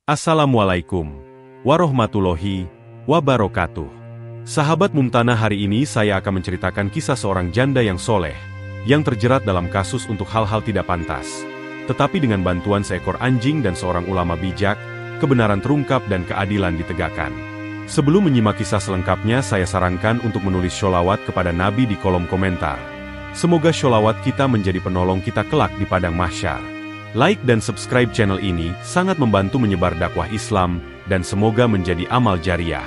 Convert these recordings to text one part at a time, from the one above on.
Assalamualaikum warahmatullahi wabarakatuh. Sahabat Mumtanah, hari ini saya akan menceritakan kisah seorang janda yang soleh, yang terjerat dalam kasus untuk hal-hal tidak pantas. Tetapi dengan bantuan seekor anjing dan seorang ulama bijak, kebenaran terungkap dan keadilan ditegakkan. Sebelum menyimak kisah selengkapnya, saya sarankan untuk menulis sholawat kepada Nabi di kolom komentar. Semoga sholawat kita menjadi penolong kita kelak di padang mahsyar. Like dan subscribe channel ini sangat membantu menyebar dakwah Islam dan semoga menjadi amal jariah.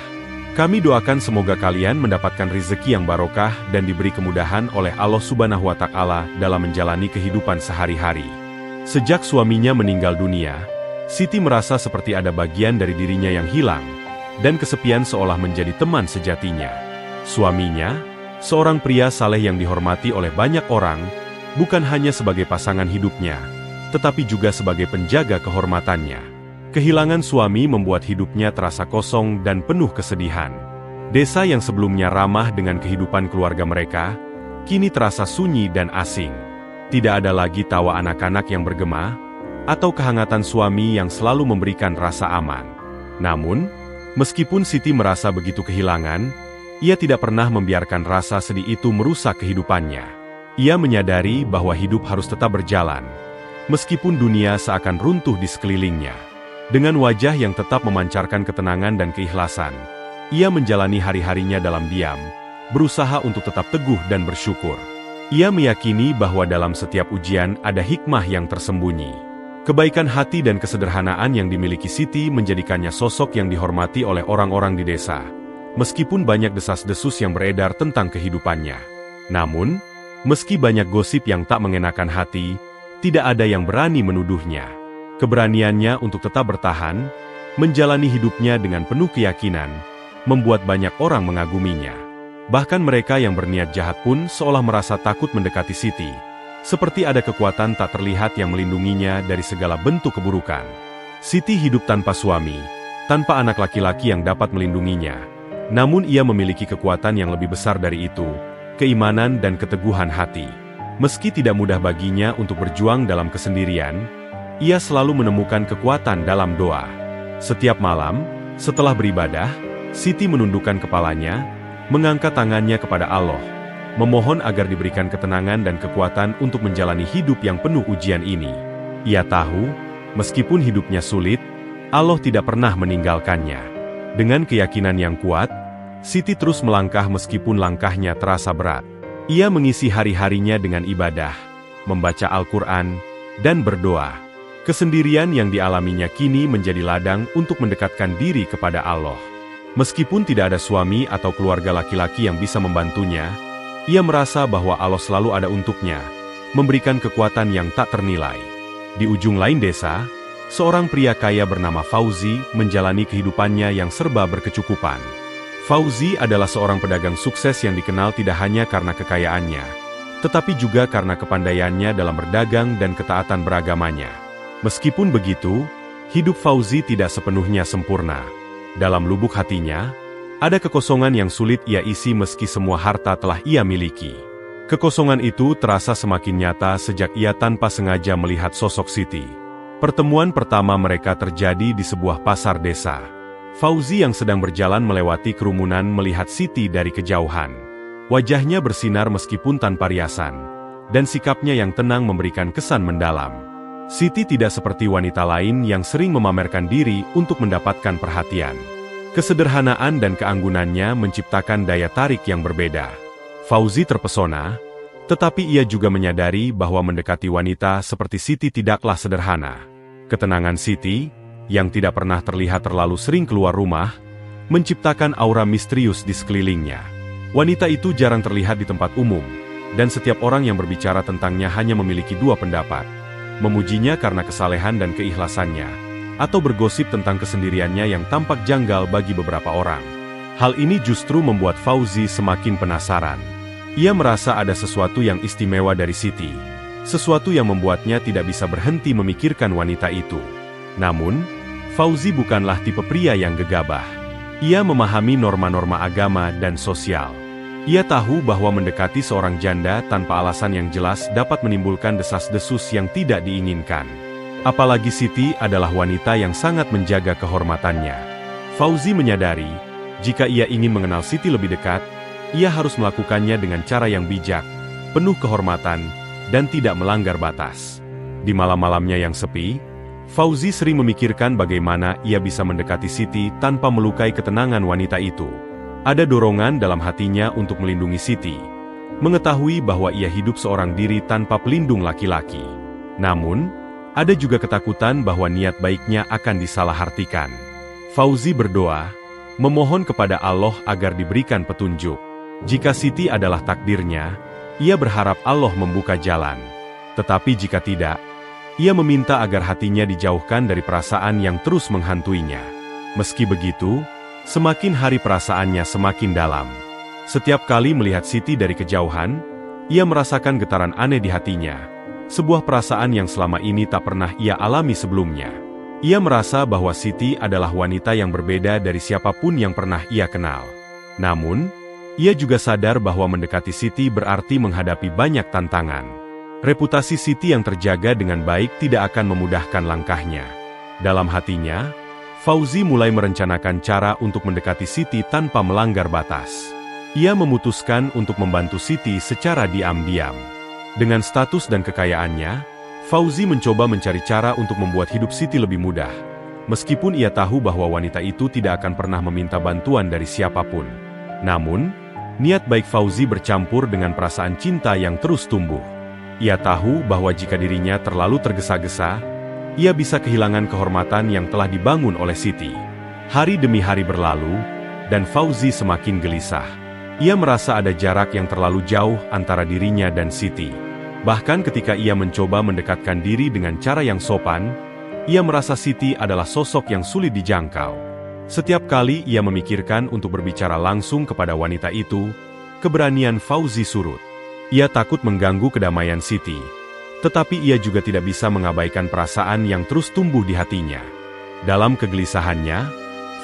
Kami doakan semoga kalian mendapatkan rezeki yang barokah dan diberi kemudahan oleh Allah Subhanahu wa Ta'ala dalam menjalani kehidupan sehari-hari. Sejak suaminya meninggal dunia, Siti merasa seperti ada bagian dari dirinya yang hilang dan kesepian seolah menjadi teman sejatinya. Suaminya, seorang pria saleh yang dihormati oleh banyak orang, bukan hanya sebagai pasangan hidupnya, tetapi juga sebagai penjaga kehormatannya. Kehilangan suami membuat hidupnya terasa kosong dan penuh kesedihan. Desa yang sebelumnya ramah dengan kehidupan keluarga mereka, kini terasa sunyi dan asing. Tidak ada lagi tawa anak-anak yang bergema, atau kehangatan suami yang selalu memberikan rasa aman. Namun, meskipun Siti merasa begitu kehilangan, ia tidak pernah membiarkan rasa sedih itu merusak kehidupannya. Ia menyadari bahwa hidup harus tetap berjalan, meskipun dunia seakan runtuh di sekelilingnya. Dengan wajah yang tetap memancarkan ketenangan dan keikhlasan, ia menjalani hari-harinya dalam diam, berusaha untuk tetap teguh dan bersyukur. Ia meyakini bahwa dalam setiap ujian ada hikmah yang tersembunyi. Kebaikan hati dan kesederhanaan yang dimiliki Siti menjadikannya sosok yang dihormati oleh orang-orang di desa, meskipun banyak desas-desus yang beredar tentang kehidupannya. Namun, meski banyak gosip yang tak mengenakan hati, tidak ada yang berani menuduhnya. Keberaniannya untuk tetap bertahan, menjalani hidupnya dengan penuh keyakinan, membuat banyak orang mengaguminya. Bahkan mereka yang berniat jahat pun seolah merasa takut mendekati Siti. Seperti ada kekuatan tak terlihat yang melindunginya dari segala bentuk keburukan. Siti hidup tanpa suami, tanpa anak laki-laki yang dapat melindunginya. Namun ia memiliki kekuatan yang lebih besar dari itu, keimanan dan keteguhan hati. Meski tidak mudah baginya untuk berjuang dalam kesendirian, ia selalu menemukan kekuatan dalam doa. Setiap malam, setelah beribadah, Siti menundukkan kepalanya, mengangkat tangannya kepada Allah, memohon agar diberikan ketenangan dan kekuatan untuk menjalani hidup yang penuh ujian ini. Ia tahu, meskipun hidupnya sulit, Allah tidak pernah meninggalkannya. Dengan keyakinan yang kuat, Siti terus melangkah meskipun langkahnya terasa berat. Ia mengisi hari-harinya dengan ibadah, membaca Al-Quran, dan berdoa. Kesendirian yang dialaminya kini menjadi ladang untuk mendekatkan diri kepada Allah. Meskipun tidak ada suami atau keluarga laki-laki yang bisa membantunya, ia merasa bahwa Allah selalu ada untuknya, memberikan kekuatan yang tak ternilai. Di ujung lain desa, seorang pria kaya bernama Fauzi menjalani kehidupannya yang serba berkecukupan. Fauzi adalah seorang pedagang sukses yang dikenal tidak hanya karena kekayaannya, tetapi juga karena kepandaiannya dalam berdagang dan ketaatan beragamanya. Meskipun begitu, hidup Fauzi tidak sepenuhnya sempurna. Dalam lubuk hatinya, ada kekosongan yang sulit ia isi meski semua harta telah ia miliki. Kekosongan itu terasa semakin nyata sejak ia tanpa sengaja melihat sosok Siti. Pertemuan pertama mereka terjadi di sebuah pasar desa. Fauzi yang sedang berjalan melewati kerumunan melihat Siti dari kejauhan. Wajahnya bersinar meskipun tanpa riasan, dan sikapnya yang tenang memberikan kesan mendalam. Siti tidak seperti wanita lain yang sering memamerkan diri untuk mendapatkan perhatian. Kesederhanaan dan keanggunannya menciptakan daya tarik yang berbeda. Fauzi terpesona, tetapi ia juga menyadari bahwa mendekati wanita seperti Siti tidaklah sederhana. Ketenangan Siti, yang tidak pernah terlihat terlalu sering keluar rumah, menciptakan aura misterius di sekelilingnya. Wanita itu jarang terlihat di tempat umum, dan setiap orang yang berbicara tentangnya hanya memiliki dua pendapat: memujinya karena kesalehan dan keikhlasannya, atau bergosip tentang kesendiriannya yang tampak janggal bagi beberapa orang. Hal ini justru membuat Fauzi semakin penasaran. Ia merasa ada sesuatu yang istimewa dari Siti, sesuatu yang membuatnya tidak bisa berhenti memikirkan wanita itu. Namun, Fauzi bukanlah tipe pria yang gegabah. Ia memahami norma-norma agama dan sosial. Ia tahu bahwa mendekati seorang janda tanpa alasan yang jelas dapat menimbulkan desas-desus yang tidak diinginkan. Apalagi Siti adalah wanita yang sangat menjaga kehormatannya. Fauzi menyadari, jika ia ingin mengenal Siti lebih dekat, ia harus melakukannya dengan cara yang bijak, penuh kehormatan, dan tidak melanggar batas. Di malam-malamnya yang sepi, Fauzi sering memikirkan bagaimana ia bisa mendekati Siti tanpa melukai ketenangan wanita itu. Ada dorongan dalam hatinya untuk melindungi Siti, mengetahui bahwa ia hidup seorang diri tanpa pelindung laki-laki. Namun, ada juga ketakutan bahwa niat baiknya akan disalahartikan. Fauzi berdoa, memohon kepada Allah agar diberikan petunjuk. Jika Siti adalah takdirnya, ia berharap Allah membuka jalan. Tetapi jika tidak, ia meminta agar hatinya dijauhkan dari perasaan yang terus menghantuinya. Meski begitu, semakin hari perasaannya semakin dalam. Setiap kali melihat Siti dari kejauhan, ia merasakan getaran aneh di hatinya. Sebuah perasaan yang selama ini tak pernah ia alami sebelumnya. Ia merasa bahwa Siti adalah wanita yang berbeda dari siapapun yang pernah ia kenal. Namun, ia juga sadar bahwa mendekati Siti berarti menghadapi banyak tantangan. Reputasi Siti yang terjaga dengan baik tidak akan memudahkan langkahnya. Dalam hatinya, Fauzi mulai merencanakan cara untuk mendekati Siti tanpa melanggar batas. Ia memutuskan untuk membantu Siti secara diam-diam. Dengan status dan kekayaannya, Fauzi mencoba mencari cara untuk membuat hidup Siti lebih mudah. Meskipun ia tahu bahwa wanita itu tidak akan pernah meminta bantuan dari siapapun. Namun, niat baik Fauzi bercampur dengan perasaan cinta yang terus tumbuh. Ia tahu bahwa jika dirinya terlalu tergesa-gesa, ia bisa kehilangan kehormatan yang telah dibangun oleh Siti. Hari demi hari berlalu, dan Fauzi semakin gelisah. Ia merasa ada jarak yang terlalu jauh antara dirinya dan Siti. Bahkan ketika ia mencoba mendekatkan diri dengan cara yang sopan, ia merasa Siti adalah sosok yang sulit dijangkau. Setiap kali ia memikirkan untuk berbicara langsung kepada wanita itu, keberanian Fauzi surut. Ia takut mengganggu kedamaian Siti. Tetapi ia juga tidak bisa mengabaikan perasaan yang terus tumbuh di hatinya. Dalam kegelisahannya,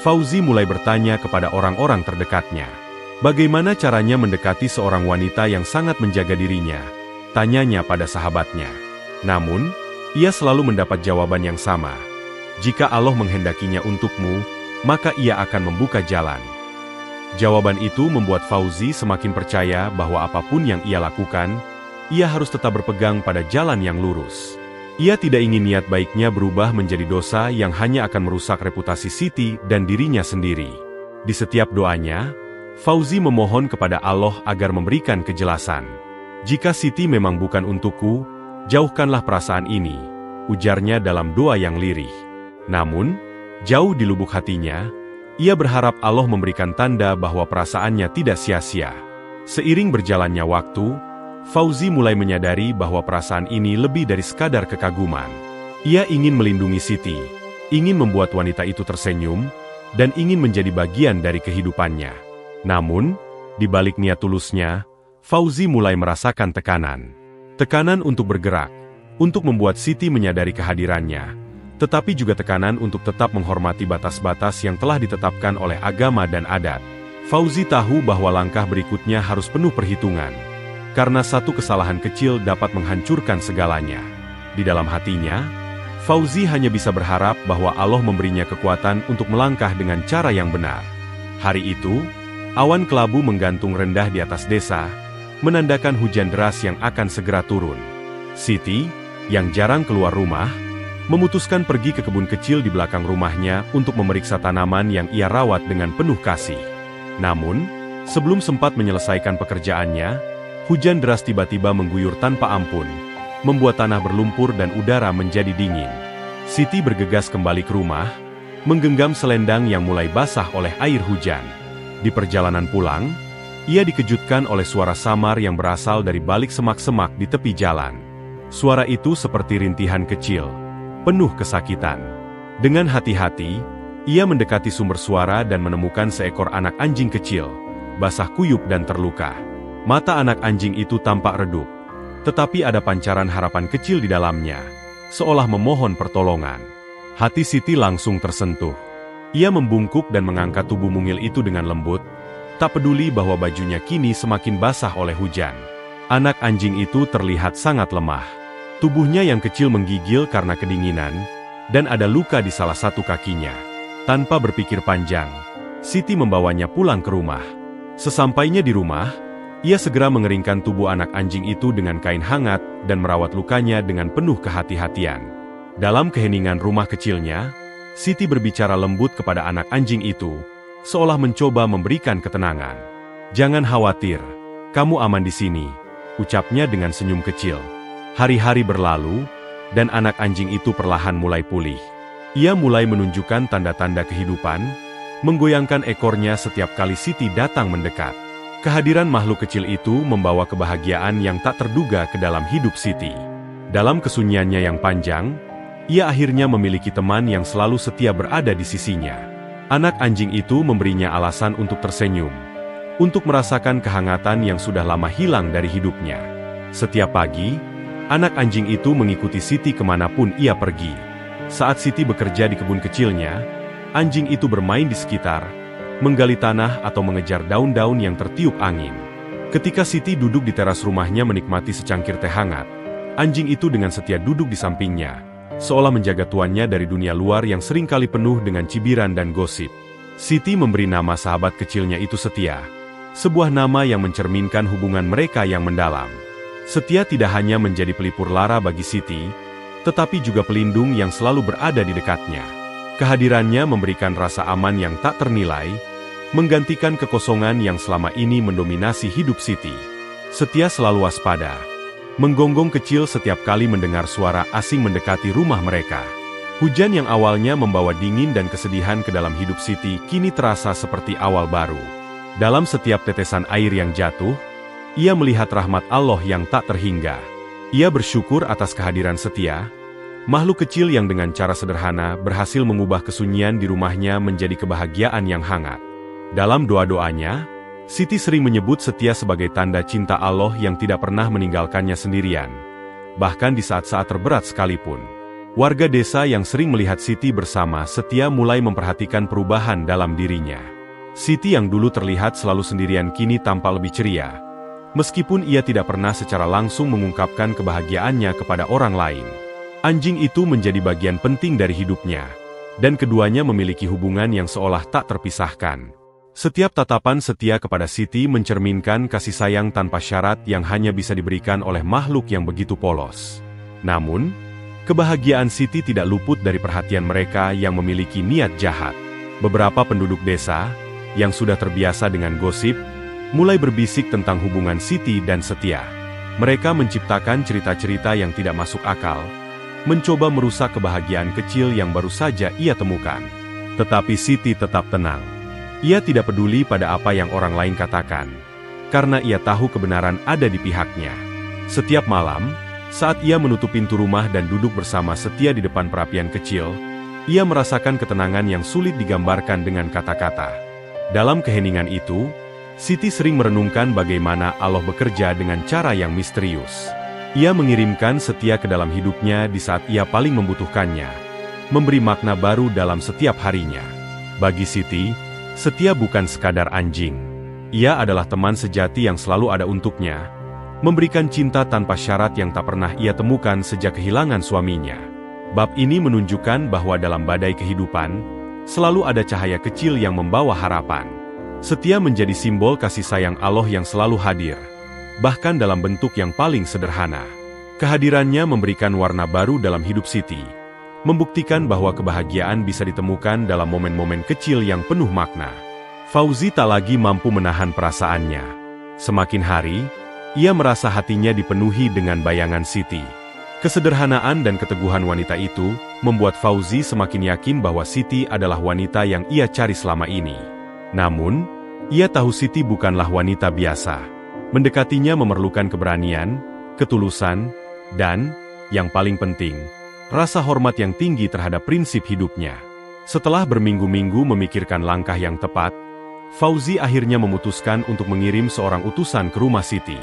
Fauzi mulai bertanya kepada orang-orang terdekatnya. Bagaimana caranya mendekati seorang wanita yang sangat menjaga dirinya? Tanyanya pada sahabatnya. Namun, ia selalu mendapat jawaban yang sama. Jika Allah menghendakinya untukmu, maka ia akan membuka jalan. Jawaban itu membuat Fauzi semakin percaya bahwa apapun yang ia lakukan, ia harus tetap berpegang pada jalan yang lurus. Ia tidak ingin niat baiknya berubah menjadi dosa yang hanya akan merusak reputasi Siti dan dirinya sendiri. Di setiap doanya, Fauzi memohon kepada Allah agar memberikan kejelasan. Jika Siti memang bukan untukku, jauhkanlah perasaan ini, ujarnya dalam doa yang lirih. Namun, jauh di lubuk hatinya, ia berharap Allah memberikan tanda bahwa perasaannya tidak sia-sia. Seiring berjalannya waktu, Fauzi mulai menyadari bahwa perasaan ini lebih dari sekadar kekaguman. Ia ingin melindungi Siti, ingin membuat wanita itu tersenyum, dan ingin menjadi bagian dari kehidupannya. Namun, di balik niat tulusnya, Fauzi mulai merasakan tekanan. Tekanan untuk bergerak, untuk membuat Siti menyadari kehadirannya, tetapi juga tekanan untuk tetap menghormati batas-batas yang telah ditetapkan oleh agama dan adat. Fauzi tahu bahwa langkah berikutnya harus penuh perhitungan. Karena satu kesalahan kecil dapat menghancurkan segalanya. Di dalam hatinya, Fauzi hanya bisa berharap bahwa Allah memberinya kekuatan untuk melangkah dengan cara yang benar. Hari itu, awan kelabu menggantung rendah di atas desa, menandakan hujan deras yang akan segera turun. Siti, yang jarang keluar rumah, memutuskan pergi ke kebun kecil di belakang rumahnya untuk memeriksa tanaman yang ia rawat dengan penuh kasih. Namun, sebelum sempat menyelesaikan pekerjaannya, hujan deras tiba-tiba mengguyur tanpa ampun, membuat tanah berlumpur dan udara menjadi dingin. Siti bergegas kembali ke rumah, menggenggam selendang yang mulai basah oleh air hujan. Di perjalanan pulang, ia dikejutkan oleh suara samar yang berasal dari balik semak-semak di tepi jalan. Suara itu seperti rintihan kecil, penuh kesakitan. Dengan hati-hati, ia mendekati sumber suara dan menemukan seekor anak anjing kecil, basah kuyup dan terluka. Mata anak anjing itu tampak redup, tetapi ada pancaran harapan kecil di dalamnya, seolah memohon pertolongan. Hati Siti langsung tersentuh. Ia membungkuk dan mengangkat tubuh mungil itu dengan lembut, tak peduli bahwa bajunya kini semakin basah oleh hujan. Anak anjing itu terlihat sangat lemah. Tubuhnya yang kecil menggigil karena kedinginan, dan ada luka di salah satu kakinya. Tanpa berpikir panjang, Siti membawanya pulang ke rumah. Sesampainya di rumah, ia segera mengeringkan tubuh anak anjing itu dengan kain hangat dan merawat lukanya dengan penuh kehati-hatian. Dalam keheningan rumah kecilnya, Siti berbicara lembut kepada anak anjing itu, seolah mencoba memberikan ketenangan. "Jangan khawatir, kamu aman di sini," ucapnya dengan senyum kecil. Hari-hari berlalu, dan anak anjing itu perlahan mulai pulih. Ia mulai menunjukkan tanda-tanda kehidupan, menggoyangkan ekornya setiap kali Siti datang mendekat. Kehadiran makhluk kecil itu membawa kebahagiaan yang tak terduga ke dalam hidup Siti. Dalam kesunyiannya yang panjang, ia akhirnya memiliki teman yang selalu setia berada di sisinya. Anak anjing itu memberinya alasan untuk tersenyum, untuk merasakan kehangatan yang sudah lama hilang dari hidupnya. Setiap pagi, anak anjing itu mengikuti Siti kemanapun ia pergi. Saat Siti bekerja di kebun kecilnya, anjing itu bermain di sekitar, menggali tanah atau mengejar daun-daun yang tertiup angin. Ketika Siti duduk di teras rumahnya menikmati secangkir teh hangat, anjing itu dengan setia duduk di sampingnya, seolah menjaga tuannya dari dunia luar yang seringkali penuh dengan cibiran dan gosip. Siti memberi nama sahabat kecilnya itu Setia, sebuah nama yang mencerminkan hubungan mereka yang mendalam. Setia tidak hanya menjadi pelipur lara bagi Siti, tetapi juga pelindung yang selalu berada di dekatnya. Kehadirannya memberikan rasa aman yang tak ternilai, menggantikan kekosongan yang selama ini mendominasi hidup Siti. Setia selalu waspada, menggonggong kecil setiap kali mendengar suara asing mendekati rumah mereka. Hujan yang awalnya membawa dingin dan kesedihan ke dalam hidup Siti kini terasa seperti awal baru. Dalam setiap tetesan air yang jatuh, ia melihat rahmat Allah yang tak terhingga. Ia bersyukur atas kehadiran Setia, makhluk kecil yang dengan cara sederhana berhasil mengubah kesunyian di rumahnya menjadi kebahagiaan yang hangat. Dalam doa-doanya, Siti sering menyebut Setia sebagai tanda cinta Allah yang tidak pernah meninggalkannya sendirian, bahkan di saat-saat terberat sekalipun. Warga desa yang sering melihat Siti bersama Setia mulai memperhatikan perubahan dalam dirinya. Siti yang dulu terlihat selalu sendirian kini tampak lebih ceria, meskipun ia tidak pernah secara langsung mengungkapkan kebahagiaannya kepada orang lain. Anjing itu menjadi bagian penting dari hidupnya, dan keduanya memiliki hubungan yang seolah tak terpisahkan. Setiap tatapan Setia kepada Siti mencerminkan kasih sayang tanpa syarat yang hanya bisa diberikan oleh makhluk yang begitu polos. Namun, kebahagiaan Siti tidak luput dari perhatian mereka yang memiliki niat jahat. Beberapa penduduk desa, yang sudah terbiasa dengan gosip, mulai berbisik tentang hubungan Siti dan Setia. Mereka menciptakan cerita-cerita yang tidak masuk akal, mencoba merusak kebahagiaan kecil yang baru saja ia temukan. Tetapi Siti tetap tenang. Ia tidak peduli pada apa yang orang lain katakan, karena ia tahu kebenaran ada di pihaknya. Setiap malam, saat ia menutup pintu rumah dan duduk bersama Setia di depan perapian kecil, ia merasakan ketenangan yang sulit digambarkan dengan kata-kata. Dalam keheningan itu, Siti sering merenungkan bagaimana Allah bekerja dengan cara yang misterius. Ia mengirimkan Setia ke dalam hidupnya di saat ia paling membutuhkannya, memberi makna baru dalam setiap harinya. Bagi Siti, Setia bukan sekadar anjing. Ia adalah teman sejati yang selalu ada untuknya, memberikan cinta tanpa syarat yang tak pernah ia temukan sejak kehilangan suaminya. Bab ini menunjukkan bahwa dalam badai kehidupan, selalu ada cahaya kecil yang membawa harapan. Setia menjadi simbol kasih sayang Allah yang selalu hadir, bahkan dalam bentuk yang paling sederhana. Kehadirannya memberikan warna baru dalam hidup Siti, membuktikan bahwa kebahagiaan bisa ditemukan dalam momen-momen kecil yang penuh makna. Fauzi tak lagi mampu menahan perasaannya. Semakin hari, ia merasa hatinya dipenuhi dengan bayangan Siti. Kesederhanaan dan keteguhan wanita itu membuat Fauzi semakin yakin bahwa Siti adalah wanita yang ia cari selama ini. Namun, ia tahu Siti bukanlah wanita biasa. Mendekatinya memerlukan keberanian, ketulusan, dan, yang paling penting, rasa hormat yang tinggi terhadap prinsip hidupnya. Setelah berminggu-minggu memikirkan langkah yang tepat, Fauzi akhirnya memutuskan untuk mengirim seorang utusan ke rumah Siti.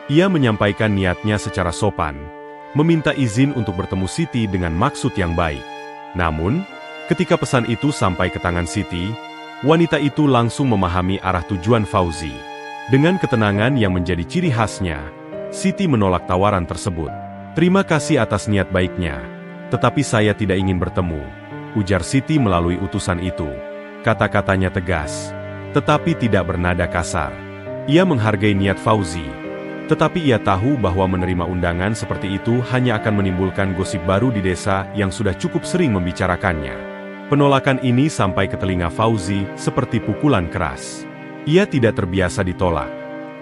Ia menyampaikan niatnya secara sopan, meminta izin untuk bertemu Siti dengan maksud yang baik. Namun, ketika pesan itu sampai ke tangan Siti, wanita itu langsung memahami arah tujuan Fauzi. Dengan ketenangan yang menjadi ciri khasnya, Siti menolak tawaran tersebut. "Terima kasih atas niat baiknya, tetapi saya tidak ingin bertemu," ujar Siti melalui utusan itu. Kata-katanya tegas, tetapi tidak bernada kasar. Ia menghargai niat Fauzi, tetapi ia tahu bahwa menerima undangan seperti itu hanya akan menimbulkan gosip baru di desa yang sudah cukup sering membicarakannya. Penolakan ini sampai ke telinga Fauzi seperti pukulan keras. Ia tidak terbiasa ditolak,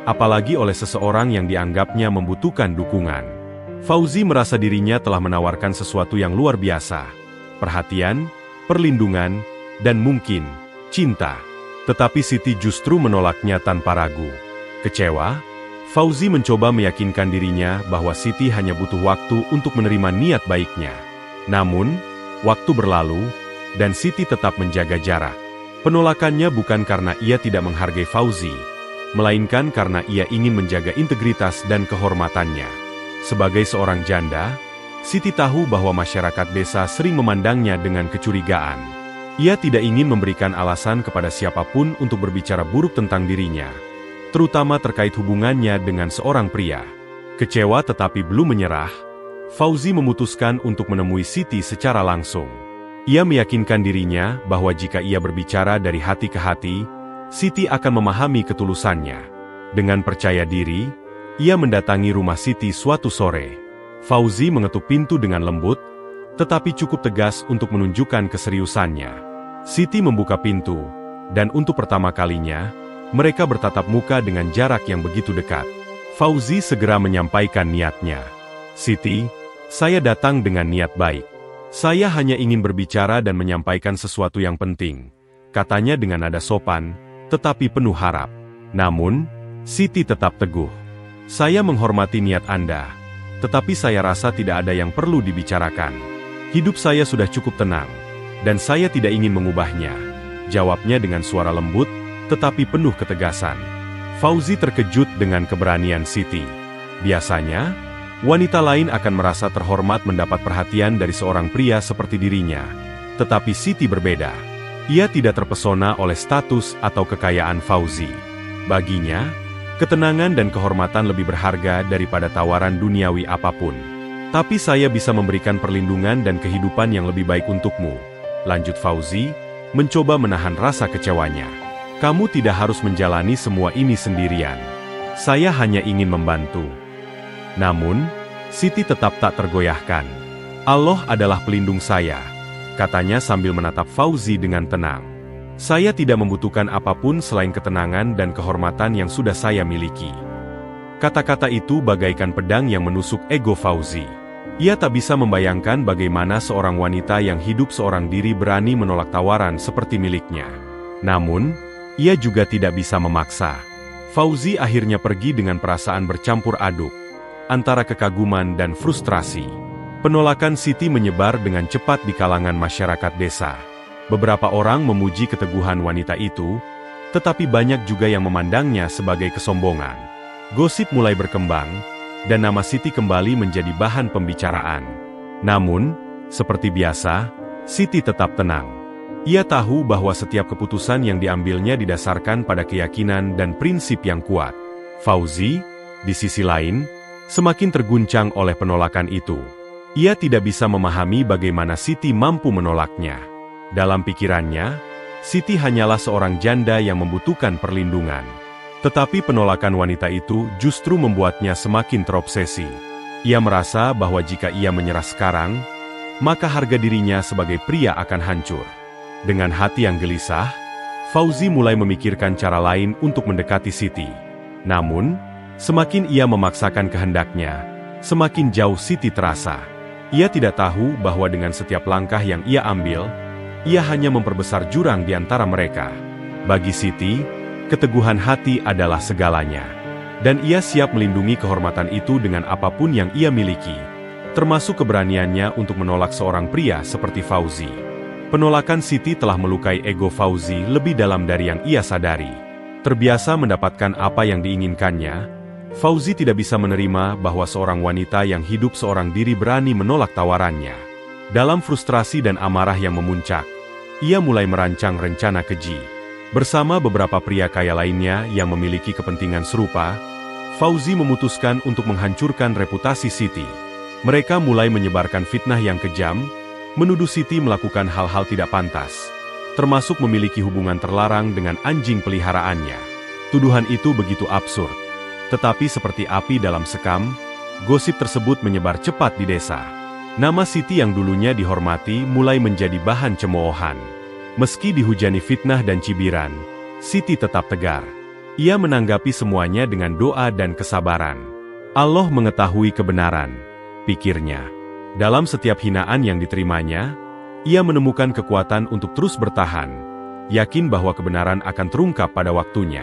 apalagi oleh seseorang yang dianggapnya membutuhkan dukungan. Fauzi merasa dirinya telah menawarkan sesuatu yang luar biasa. Perhatian, perlindungan, dan mungkin cinta. Tetapi Siti justru menolaknya tanpa ragu. Kecewa, Fauzi mencoba meyakinkan dirinya bahwa Siti hanya butuh waktu untuk menerima niat baiknya. Namun, waktu berlalu, dan Siti tetap menjaga jarak. Penolakannya bukan karena ia tidak menghargai Fauzi, melainkan karena ia ingin menjaga integritas dan kehormatannya. Sebagai seorang janda, Siti tahu bahwa masyarakat desa sering memandangnya dengan kecurigaan. Ia tidak ingin memberikan alasan kepada siapapun untuk berbicara buruk tentang dirinya, terutama terkait hubungannya dengan seorang pria. Kecewa tetapi belum menyerah, Fauzi memutuskan untuk menemui Siti secara langsung. Ia meyakinkan dirinya bahwa jika ia berbicara dari hati ke hati, Siti akan memahami ketulusannya. Dengan percaya diri, ia mendatangi rumah Siti suatu sore. Fauzi mengetuk pintu dengan lembut, tetapi cukup tegas untuk menunjukkan keseriusannya. Siti membuka pintu, dan untuk pertama kalinya, mereka bertatap muka dengan jarak yang begitu dekat. Fauzi segera menyampaikan niatnya. "Siti, saya datang dengan niat baik. Saya hanya ingin berbicara dan menyampaikan sesuatu yang penting," katanya dengan nada sopan, tetapi penuh harap. Namun, Siti tetap teguh. "Saya menghormati niat Anda, tetapi saya rasa tidak ada yang perlu dibicarakan. Hidup saya sudah cukup tenang, dan saya tidak ingin mengubahnya," jawabnya dengan suara lembut, tetapi penuh ketegasan. Fauzi terkejut dengan keberanian Siti. Biasanya, wanita lain akan merasa terhormat mendapat perhatian dari seorang pria seperti dirinya. Tetapi Siti berbeda. Ia tidak terpesona oleh status atau kekayaan Fauzi. Baginya, ketenangan dan kehormatan lebih berharga daripada tawaran duniawi apapun. "Tapi saya bisa memberikan perlindungan dan kehidupan yang lebih baik untukmu," lanjut Fauzi, mencoba menahan rasa kecewanya. "Kamu tidak harus menjalani semua ini sendirian. Saya hanya ingin membantu." Namun, Siti tetap tak tergoyahkan. "Allah adalah pelindung saya," katanya sambil menatap Fauzi dengan tenang. "Saya tidak membutuhkan apapun selain ketenangan dan kehormatan yang sudah saya miliki." Kata-kata itu bagaikan pedang yang menusuk ego Fauzi. Ia tak bisa membayangkan bagaimana seorang wanita yang hidup seorang diri berani menolak tawaran seperti miliknya. Namun, ia juga tidak bisa memaksa. Fauzi akhirnya pergi dengan perasaan bercampur aduk antara kekaguman dan frustrasi. Penolakan Siti menyebar dengan cepat di kalangan masyarakat desa. Beberapa orang memuji keteguhan wanita itu, tetapi banyak juga yang memandangnya sebagai kesombongan. Gosip mulai berkembang, dan nama Siti kembali menjadi bahan pembicaraan. Namun, seperti biasa, Siti tetap tenang. Ia tahu bahwa setiap keputusan yang diambilnya didasarkan pada keyakinan dan prinsip yang kuat. Fauzi, di sisi lain, semakin terguncang oleh penolakan itu. Ia tidak bisa memahami bagaimana Siti mampu menolaknya. Dalam pikirannya, Siti hanyalah seorang janda yang membutuhkan perlindungan. Tetapi penolakan wanita itu justru membuatnya semakin terobsesi. Ia merasa bahwa jika ia menyerah sekarang, maka harga dirinya sebagai pria akan hancur. Dengan hati yang gelisah, Fauzi mulai memikirkan cara lain untuk mendekati Siti. Namun, semakin ia memaksakan kehendaknya, semakin jauh Siti terasa. Ia tidak tahu bahwa dengan setiap langkah yang ia ambil, ia hanya memperbesar jurang di antara mereka. Bagi Siti, keteguhan hati adalah segalanya. Dan ia siap melindungi kehormatan itu dengan apapun yang ia miliki, termasuk keberaniannya untuk menolak seorang pria seperti Fauzi. Penolakan Siti telah melukai ego Fauzi lebih dalam dari yang ia sadari. Terbiasa mendapatkan apa yang diinginkannya, Fauzi tidak bisa menerima bahwa seorang wanita yang hidup seorang diri berani menolak tawarannya. Dalam frustrasi dan amarah yang memuncak, ia mulai merancang rencana keji. Bersama beberapa pria kaya lainnya yang memiliki kepentingan serupa, Fauzi memutuskan untuk menghancurkan reputasi Siti. Mereka mulai menyebarkan fitnah yang kejam, menuduh Siti melakukan hal-hal tidak pantas, termasuk memiliki hubungan terlarang dengan anjing peliharaannya. Tuduhan itu begitu absurd. Tetapi seperti api dalam sekam, gosip tersebut menyebar cepat di desa. Nama Siti yang dulunya dihormati mulai menjadi bahan cemoohan. Meski dihujani fitnah dan cibiran, Siti tetap tegar. Ia menanggapi semuanya dengan doa dan kesabaran. Allah mengetahui kebenaran, pikirnya. Dalam setiap hinaan yang diterimanya, ia menemukan kekuatan untuk terus bertahan, yakin bahwa kebenaran akan terungkap pada waktunya.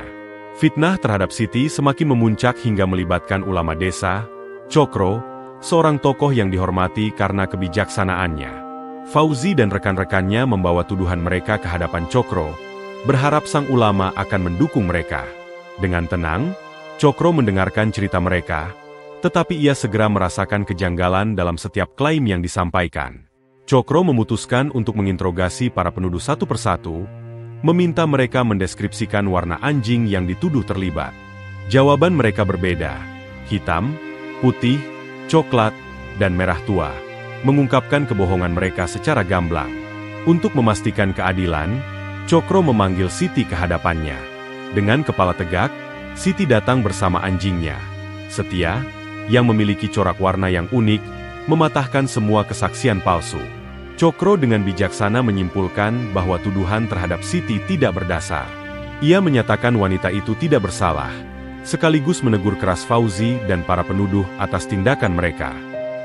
Fitnah terhadap Siti semakin memuncak hingga melibatkan ulama desa, Cokro, seorang tokoh yang dihormati karena kebijaksanaannya. Fauzi dan rekan-rekannya membawa tuduhan mereka ke hadapan Cokro, berharap sang ulama akan mendukung mereka. Dengan tenang, Cokro mendengarkan cerita mereka, tetapi ia segera merasakan kejanggalan dalam setiap klaim yang disampaikan. Cokro memutuskan untuk menginterogasi para penuduh satu persatu, meminta mereka mendeskripsikan warna anjing yang dituduh terlibat. Jawaban mereka berbeda, hitam, putih, coklat, dan merah tua, mengungkapkan kebohongan mereka secara gamblang. Untuk memastikan keadilan, Cokro memanggil Siti ke hadapannya. Dengan kepala tegak, Siti datang bersama anjingnya, Setia, yang memiliki corak warna yang unik, mematahkan semua kesaksian palsu. Cokro dengan bijaksana menyimpulkan bahwa tuduhan terhadap Siti tidak berdasar. Ia menyatakan wanita itu tidak bersalah, sekaligus menegur keras Fauzi dan para penuduh atas tindakan mereka.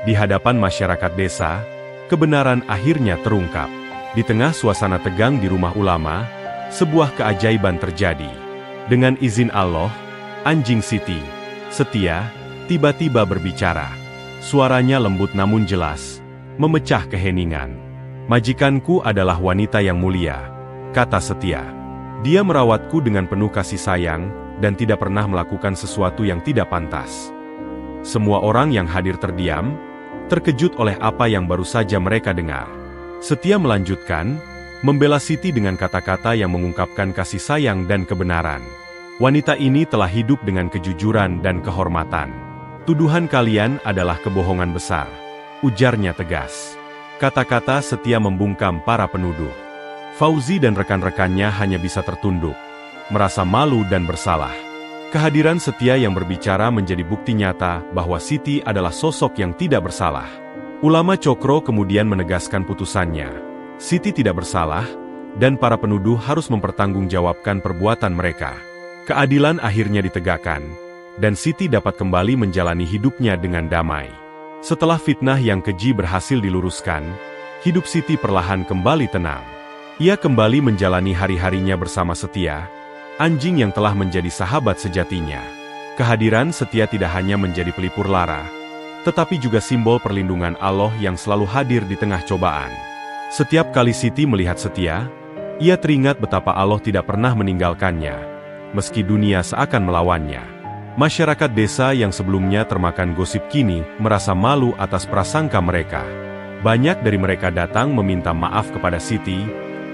Di hadapan masyarakat desa, kebenaran akhirnya terungkap. Di tengah suasana tegang di rumah ulama, sebuah keajaiban terjadi. Dengan izin Allah, anjing Siti, Setia, tiba-tiba berbicara. Suaranya lembut namun jelas, memecah keheningan. "Majikanku adalah wanita yang mulia," kata Setia. "Dia merawatku dengan penuh kasih sayang, dan tidak pernah melakukan sesuatu yang tidak pantas." Semua orang yang hadir terdiam, terkejut oleh apa yang baru saja mereka dengar. Setia melanjutkan, membela Siti dengan kata-kata yang mengungkapkan kasih sayang dan kebenaran. "Wanita ini telah hidup dengan kejujuran dan kehormatan. Tuduhan kalian adalah kebohongan besar," ujarnya tegas. Kata-kata Setia membungkam para penuduh. Fauzi dan rekan-rekannya hanya bisa tertunduk, merasa malu dan bersalah. Kehadiran Setia yang berbicara menjadi bukti nyata bahwa Siti adalah sosok yang tidak bersalah. Ulama Cokro kemudian menegaskan putusannya. Siti tidak bersalah, dan para penuduh harus mempertanggungjawabkan perbuatan mereka. Keadilan akhirnya ditegakkan, dan Siti dapat kembali menjalani hidupnya dengan damai. Setelah fitnah yang keji berhasil diluruskan, hidup Siti perlahan kembali tenang. Ia kembali menjalani hari-harinya bersama Setia, anjing yang telah menjadi sahabat sejatinya. Kehadiran Setia tidak hanya menjadi pelipur lara, tetapi juga simbol perlindungan Allah yang selalu hadir di tengah cobaan. Setiap kali Siti melihat Setia, ia teringat betapa Allah tidak pernah meninggalkannya, meski dunia seakan melawannya. Masyarakat desa yang sebelumnya termakan gosip kini merasa malu atas prasangka mereka. Banyak dari mereka datang meminta maaf kepada Siti,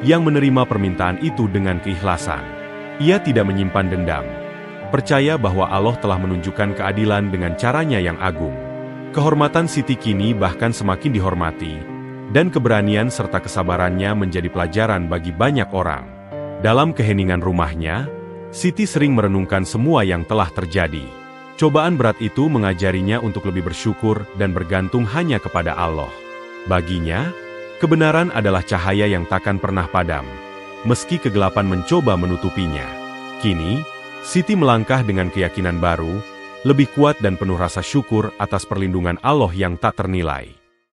yang menerima permintaan itu dengan keikhlasan. Ia tidak menyimpan dendam, percaya bahwa Allah telah menunjukkan keadilan dengan caranya yang agung. Kehormatan Siti kini bahkan semakin dihormati, dan keberanian serta kesabarannya menjadi pelajaran bagi banyak orang. Dalam keheningan rumahnya, Siti sering merenungkan semua yang telah terjadi. Cobaan berat itu mengajarinya untuk lebih bersyukur dan bergantung hanya kepada Allah. Baginya, kebenaran adalah cahaya yang takkan pernah padam, meski kegelapan mencoba menutupinya. Kini, Siti melangkah dengan keyakinan baru, lebih kuat dan penuh rasa syukur atas perlindungan Allah yang tak ternilai.